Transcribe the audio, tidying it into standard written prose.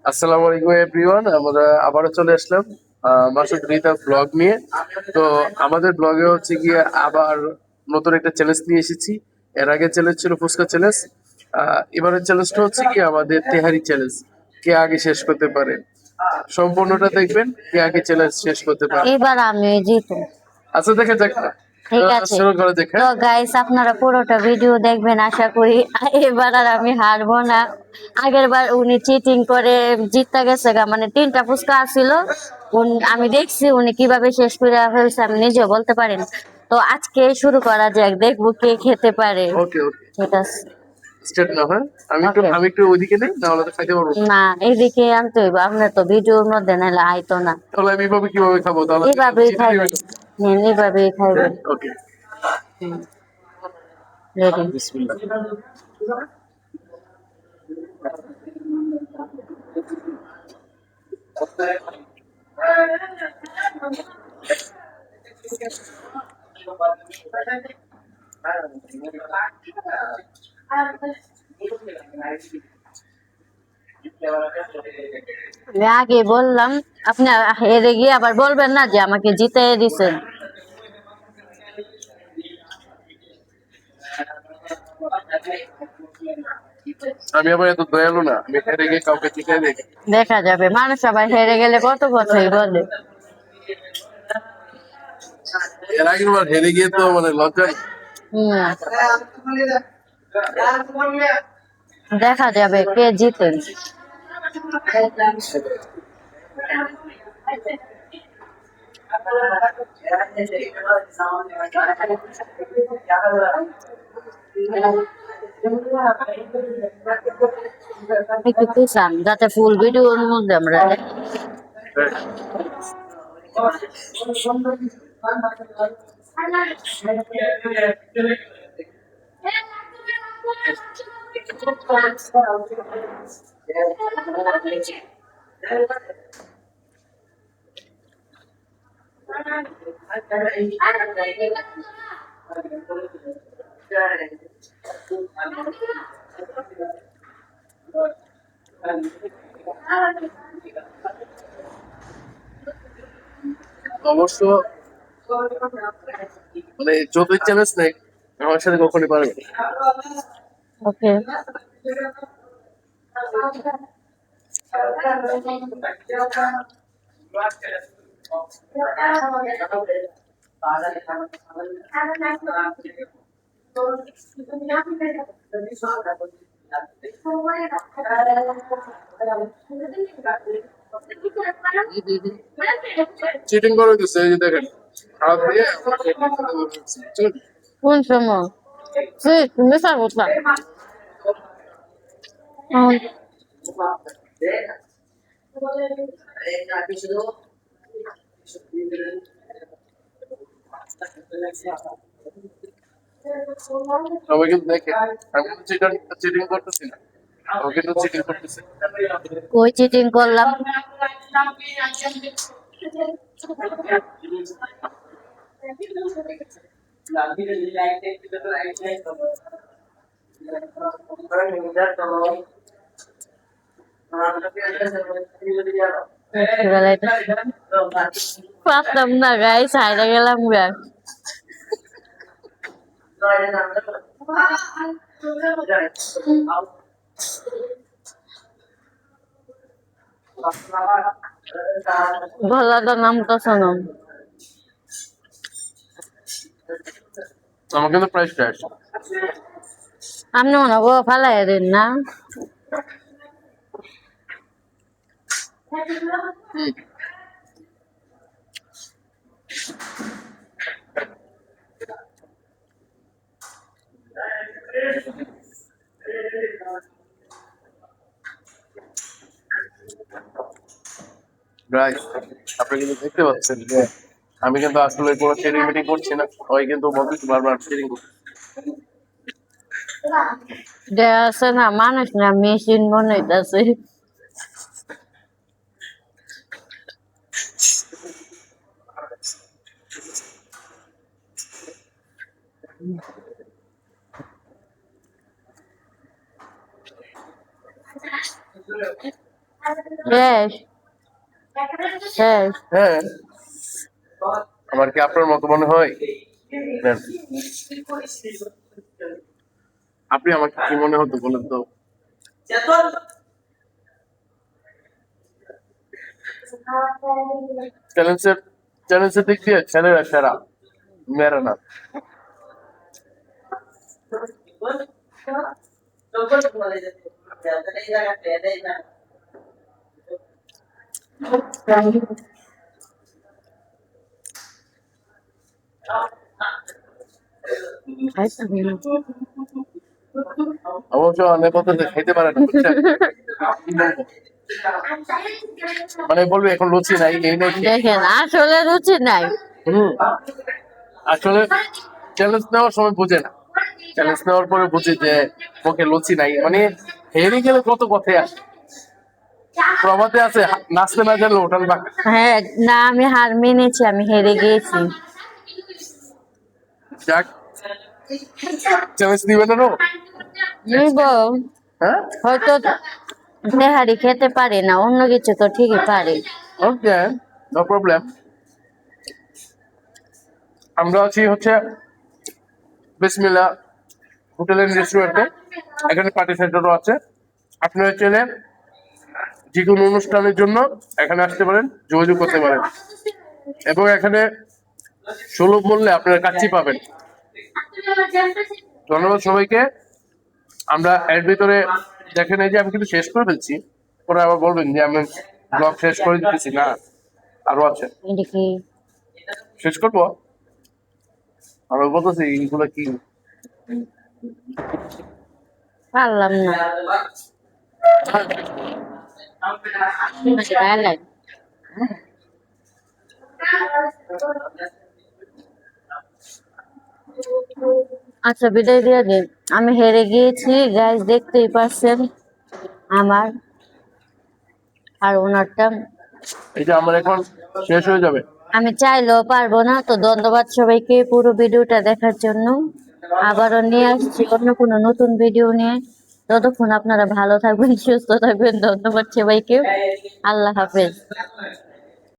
আসসালামু আলাইকুম এভরিওয়ান, আমরা আবারও চলে আসলাম মাসুদ রিতা ব্লগ নিয়ে। তো আমাদের ব্লগে হচ্ছে গিয়ে আবার নতুন একটা চ্যালেঞ্জ নিয়ে এসেছি। এর আগে চ্যালেঞ্জ ছিল ফুচকা চ্যালেঞ্জ। এবারের চ্যালেঞ্জটা হচ্ছে কি আমাদের তেহারি চ্যালেঞ্জ। কে আগে শেষ করতে পারে, সম্পূর্ণটা দেখবেন, কে আগে চ্যালেঞ্জ শেষ করতে পারে। এবার আমি জিতু। আচ্ছা, দেখা যাক না। ঠিক আছে, শুরু করা যাক। তো গাইস আপনারা পুরোটা ভিডিও দেখবেন আশা করি। এবার আর আমি হারবো না। আগের বার উনি চিটিং করে জিততে গেছে গা, মানে 3টা ফুচকা আসছিল। আমি দেখছি উনি কিভাবে শেষ করে ফেলছে, আমি নিজেও বলতে পারি না। তো আজকে শুরু করা যাক, দেখবো কে খেতে পারে। ওকে ওকে, ঠিক আছে, স্টার্ট নাও। হ্যাঁ, আমি একটু ওইদিকে নেই, নাহলে তো খাইতে পারবো না। না এইদিকে আনতে হইব, আপনার তো ভিডিওর মধ্যে নাহলে আইতো না। তাহলে আমি এইভাবে কিভাবে খাবো? তাহলে এইভাবেই চিনি দিবে খাইবেন, হ্যাঁ এইভাবেই খাইবেন। ওকে। রেডি। বিসমিল্লাহ। আমি আগে বললাম, আপনি হেরে গিয়ে আবার বলবেন না যে আমাকে জিতে দিছেন। আমি আবার এত দয়ালু না, আমি হেরে গিয়ে কাউকে জিতাই দেই। দেখা যাবে, মানুষ আবার হেরে গেলে কত কথাই বলে। এর আগের বার হেরে গিয়ে তো মানে লজ্জা। হম, দেখা যাবে কে জিতেন। একটু পিছান যাতে ফুল ভিডিওর মধ্যে আমরা অবশ্য মানে যতই চ্যালেঞ্জ নেই, আমার সাথে কখনই পারবে না। ওকে। চিটিং করে দিচ্ছে, এই যে দেখেন, হাত দিয়ে আমাকে খেতে বলছে। বুঝছেন? কোন সময়? তুমি সার্বতা সবাই কিন্তু দেখে আমি কিন্তু চিটিং করতেছি না, ও কিন্তু চিটিং করতেছে। কই চিটিং করলাম? পারতাম না গাইস, হাইরা গেলাম গা। গলাটা নামতেছে না। আমার কিন্তু প্রাইস শেষ। আপনি মনে গো ফালাই দেন না। গাইস, আপনি কিন্তু দেখতে পাচ্ছেন যে আমি কিন্তু আসলে কোনো চিটিং মিটিং করছি না, ওই কিন্তু বলতেছি বারবার চিটিং করছি। আছে না, মানুষ না মেশিন বানাইতেছে। শেষ শেষ। হ্যাঁ, আমার কি আপনার মতো মনে হয়? নেন। আপনি আমাকে কি মনে হতো বলেন তো? চ্যালেঞ্জের চ্যালেঞ্জের দিক দিয়ে ছেলেরা সেরা, মেয়েরা না। অবশ্য অনেক কথা খাইতে পারে না, বুঝছেন? কি বলবো? মানে বলবে এখন লুচি নাই, এই নাই, সেই নাই। দেখেন আসলে রুচি নাই। হুম, আসলে চ্যালেঞ্জ নেওয়ার সময় বুঝে না, চ্যালেঞ্জ নেওয়ার পরে বুঝি যে মুখে লুচি নাই। মানে হেরে গেলে কত কথাই আসে, প্রবাদে আছে নাচতে না জানলে ওঠান বাঁকা। হ্যাঁ, না আমি হার মেনেছি, আমি হেরে গিয়েছি। যাক, চ্যালেঞ্জ নিবে না? নিব, হ্যাঁ, হয়তো তেহারি খেতে পারি না, অন্য কিছু তো ঠিকই পারি। ওকে, নো প্রবলেম। আমরা আছি হচ্ছে বিসমিল্লাহ হোটেল এন্ড রেস্টুরেন্টে। এখানে পার্টি সেন্টারও আছে। আপনারা চাইলে যে কোনো অনুষ্ঠানের জন্য এখানে আসতে পারেন, যোগাযোগ করতে পারেন, এবং এখানে সুলভ মূল্যে আপনারা কাচ্চি পাবেন। ধন্যবাদ সবাইকে। আমরা এর ভিতরে দেখেন এই যে আমি কিন্তু শেষ করে ফেলছি, পরে আবার বলবেন যে আমি ব্লগ শেষ করে দিতেছি না, আরো আছে। এটা কি? শেষ করবো? আমি বলতেছি এইগুলো কি পারলাম না। গায়ে লাগে। আচ্ছা বিদায় দিয়ে দিন, আমি হেরে গিয়েছি গাইস, দেখতেই পাচ্ছেন আমার আর ওনারটা। এই যে আমার এখন শেষ হয়ে যাবে। আমি চাইলেও পারবো না। তো ধন্যবাদ সবাইকে পুরো ভিডিওটা দেখার জন্য। আবারও নিয়ে আসছি অন্য কোনো নতুন ভিডিও নিয়ে। ততক্ষণ আপনারা ভালো থাকবেন, সুস্থ থাকবেন। ধন্যবাদ সবাইকে। আল্লাহ হাফেজ।